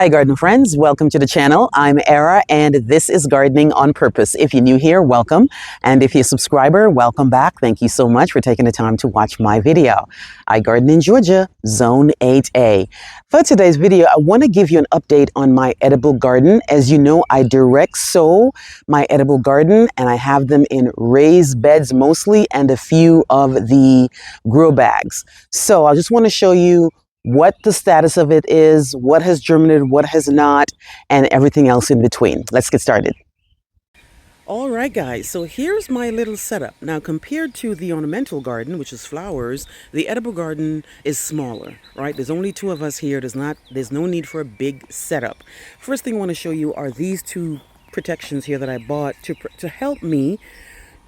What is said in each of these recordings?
Hi garden friends, welcome to the channel. I'm Era and this is Gardening on Purpose. If you're new here, welcome. And if you're a subscriber, welcome back. Thank you so much for taking the time to watch my video. I garden in Georgia, Zone 8A. For today's video, I want to give you an update on my edible garden. As you know, I direct sow my edible garden and I have them in raised beds mostly and a few of the grow bags. So I just want to show you what the status of it is, what has germinated, what has not, and everything else in between. Let's get started. All right, guys, so here's my little setup. Now, compared to the ornamental garden, which is flowers, the edible garden is smaller, right? There's only two of us here. There's no need for a big setup. First thing I want to show you are these two protections here that I bought to help me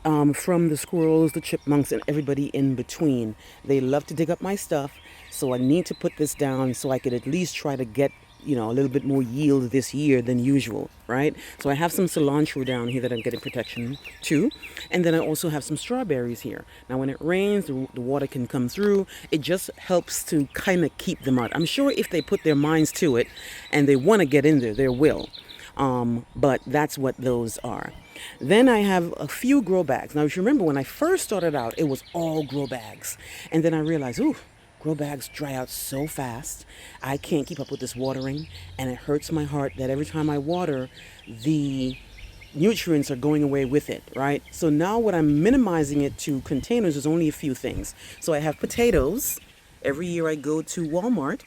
from the squirrels, the chipmunks, and everybody in between. They love to dig up my stuff, so I need to put this down so I could at least try to get, a little bit more yield this year than usual, right? So I have some cilantro down here that I'm getting protection to, and then I also have some strawberries here. Now when it rains, the water can come through. It just helps to kind of keep them out. I'm sure if they put their minds to it and they want to get in there, they will. But that's what those are. Then I have a few grow bags. Now, if you remember when I first started out, it was all grow bags. And then I realized, ooh, grow bags dry out so fast. I can't keep up with this watering. And it hurts my heart that every time I water, the nutrients are going away with it, right? So now what I'm minimizing it to containers is only a few things. So I have potatoes. Every year I go to Walmart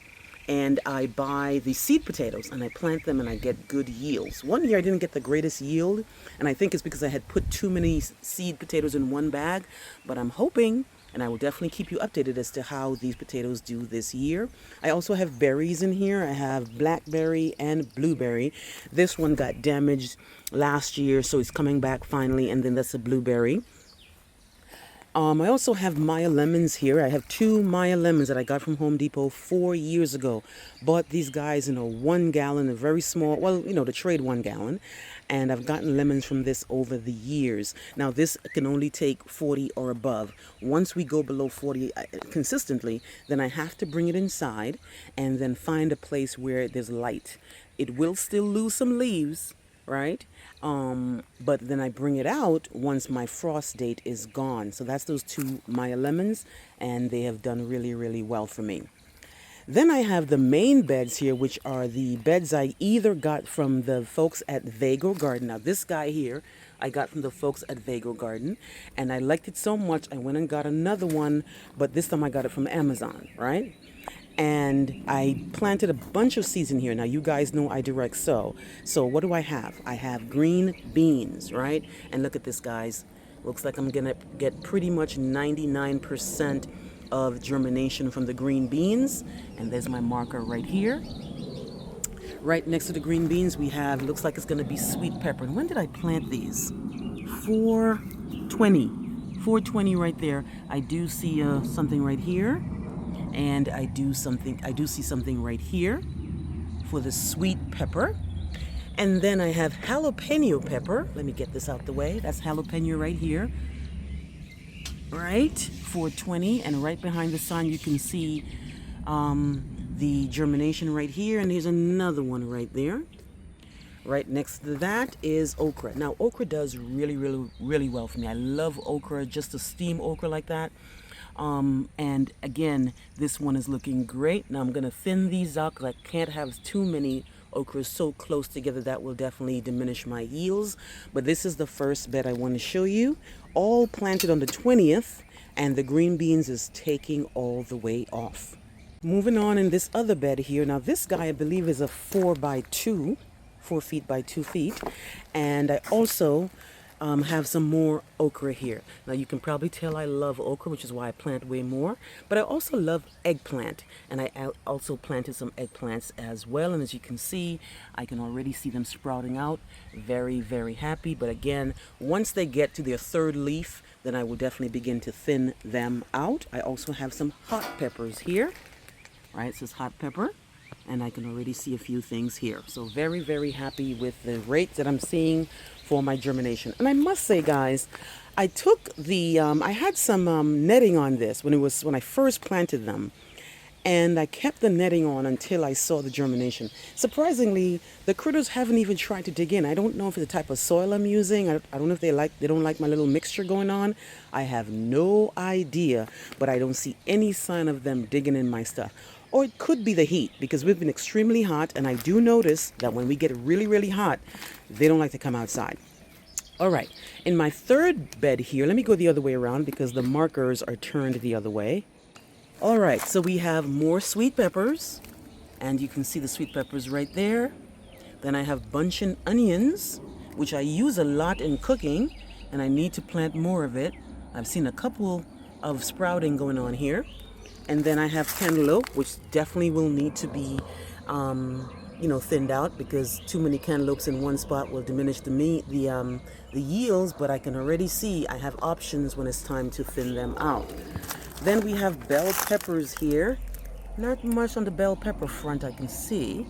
and I buy the seed potatoes and I plant them and I get good yields. One year I didn't get the greatest yield, and I think it's because I had put too many seed potatoes in one bag, but I'm hoping, and I will definitely keep you updated as to how these potatoes do this year. I also have berries in here. I have blackberry and blueberry. This one got damaged last year, so it's coming back finally, and then that's a blueberry. I also have Maya lemons here. I have two Maya lemons that I got from Home Depot 4 years ago. Bought these guys in a 1 gallon, a very small, well, the trade 1 gallon. And I've gotten lemons from this over the years. Now, this can only take 40 or above. Once we go below 40 consistently, then I have to bring it inside and then find a place where there's light. It will still lose some leaves, right? But then I bring it out once my frost date is gone. So that's those two Maya lemons, and they have done really, really well for me. Then I have the main beds here, which are the beds I either got from the folks at Vago Garden. Now this guy here, I got from the folks at Vago Garden, and I liked it so much I went and got another one, but this time I got it from Amazon, right? And I planted a bunch of seeds in here. Now you guys know I direct sow. So what do I have? I have green beans, right? And look at this, guys. Looks like I'm gonna get pretty much 99% of germination from the green beans. And there's my marker right here. Right next to the green beans we have, looks like it's gonna be sweet pepper. And when did I plant these? 420. 420 right there. I do see something right here. And I do see something right here for the sweet pepper. And then I have jalapeno pepper. Let me get this out the way. That's jalapeno right here. Right, 420. And right behind the sun you can see the germination right here. And here's another one right there. Right next to that is okra. Now okra does really, really, really well for me. I love okra, just to steam okra like that. And again, this one is looking great. Now I'm going to thin these out because I can't have too many okras so close together. That will definitely diminish my yields. But this is the first bed I want to show you. All planted on the 20th, and the green beans is taking all the way off. Moving on in this other bed here. Now this guy I believe is a 4 feet by 2 feet. And I also have some more okra here. Now you can probably tell I love okra, which is why I plant way more, but I also love eggplant, and I also planted some eggplants as well, and as you can see, I can already see them sprouting out. Very, very happy. But again, once they get to their third leaf, then I will definitely begin to thin them out. I also have some hot peppers here, right? It says hot pepper, and I can already see a few things here. So very, very happy with the rate that I'm seeing for my germination. And I must say, guys, I took the I had some netting on this when I first planted them, And I kept the netting on until I saw the germination. Surprisingly, the critters haven't even tried to dig in. I don't know if it's the type of soil I'm using. I don't know if they don't like my little mixture going on. I have no idea, but I don't see any sign of them digging in my stuff. Or it could be the heat, because we've been extremely hot, and I do notice that when we get really, really hot, they don't like to come outside. All right, in my third bed here, let me go the other way around because the markers are turned the other way. All right, so we have more sweet peppers, and you can see the sweet peppers right there. Then I have bunching onions, which I use a lot in cooking, and I need to plant more of it. I've seen a couple of sprouting going on here. And then I have cantaloupe, which definitely will need to be, thinned out, because too many cantaloupes in one spot will diminish the yields. But I can already see I have options when it's time to thin them out. Then we have bell peppers here. Not much on the bell pepper front I can see.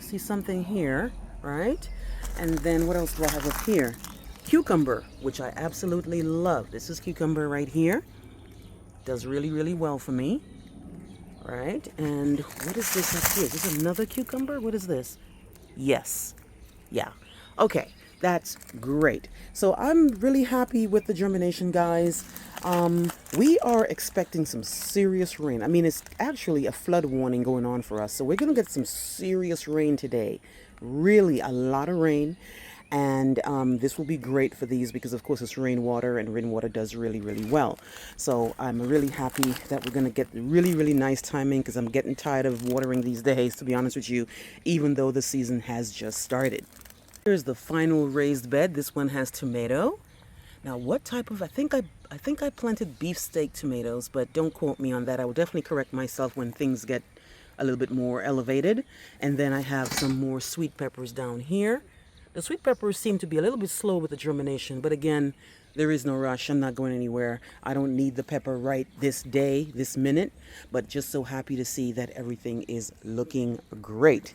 See something here, right? And then what else do I have up here? Cucumber, which I absolutely love. This is cucumber right here. Does really, really well for me. Right? And what is this up here? Is this another cucumber? What is this? Yes. Yeah. Okay. That's great. So I'm really happy with the germination, guys. We are expecting some serious rain. I mean, it's actually a flood warning going on for us. So we're going to get some serious rain today. Really a lot of rain. And this will be great for these because, of course, it's rainwater, and rainwater does really, really well. So I'm really happy that we're going to get really, really nice timing, because I'm getting tired of watering these days, to be honest with you, even though the season has just started. Here's the final raised bed. This one has tomato. Now, what type of, I think I planted beefsteak tomatoes, but don't quote me on that. I will definitely correct myself when things get a little bit more elevated. And then I have some more sweet peppers down here. The sweet peppers seem to be a little bit slow with the germination, but again, there is no rush. I'm not going anywhere. I don't need the pepper right this day, this minute, but just so happy to see that everything is looking great.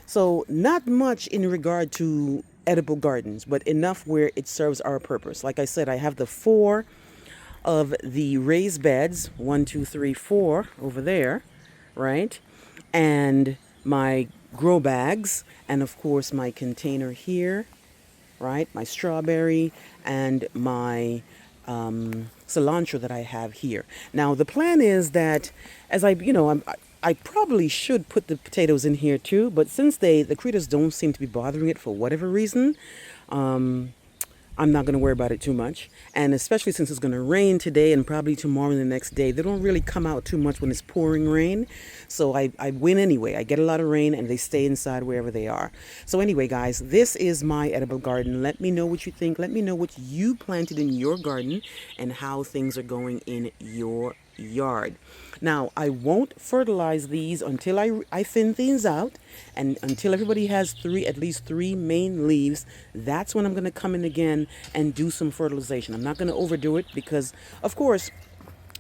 So not much in regard to edible gardens, but enough where it serves our purpose. Like I said, I have the 4 of the raised beds, 1, 2, 3, 4 over there, right? And my grow bags, and of course my container here, right? My strawberry and my cilantro that I have here. Now the plan is that as I probably should put the potatoes in here too, but since the critters don't seem to be bothering it for whatever reason, I'm not going to worry about it too much. And especially since it's going to rain today and probably tomorrow and the next day, they don't really come out too much when it's pouring rain. So I win anyway. I get a lot of rain and they stay inside wherever they are. So anyway, guys, this is my edible garden. Let me know what you think. Let me know what you planted in your garden and how things are going in your yard. Now, I won't fertilize these until I thin things out, and until everybody has at least three main leaves. That's when I'm going to come in again and do some fertilization. I'm not going to overdo it because, of course,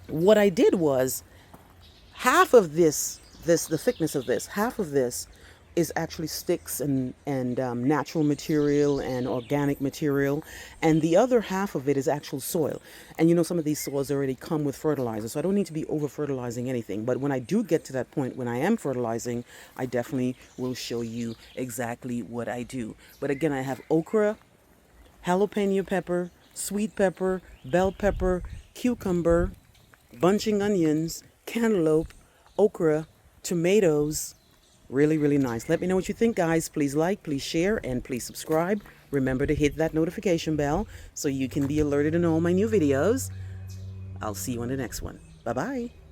what I did was half of the thickness of this, half of this is actually sticks and natural material and organic material, and the other half of it is actual soil. And some of these soils already come with fertilizer, so I don't need to be over fertilizing anything. But when I do get to that point when I am fertilizing, I definitely will show you exactly what I do. But again, I have okra, jalapeno pepper, sweet pepper, bell pepper, cucumber, bunching onions, cantaloupe, okra, tomatoes. Really, really nice. Let me know what you think, guys. Please like, please share, and please subscribe. Remember to hit that notification bell so you can be alerted in all my new videos. I'll see you on the next one. Bye-bye.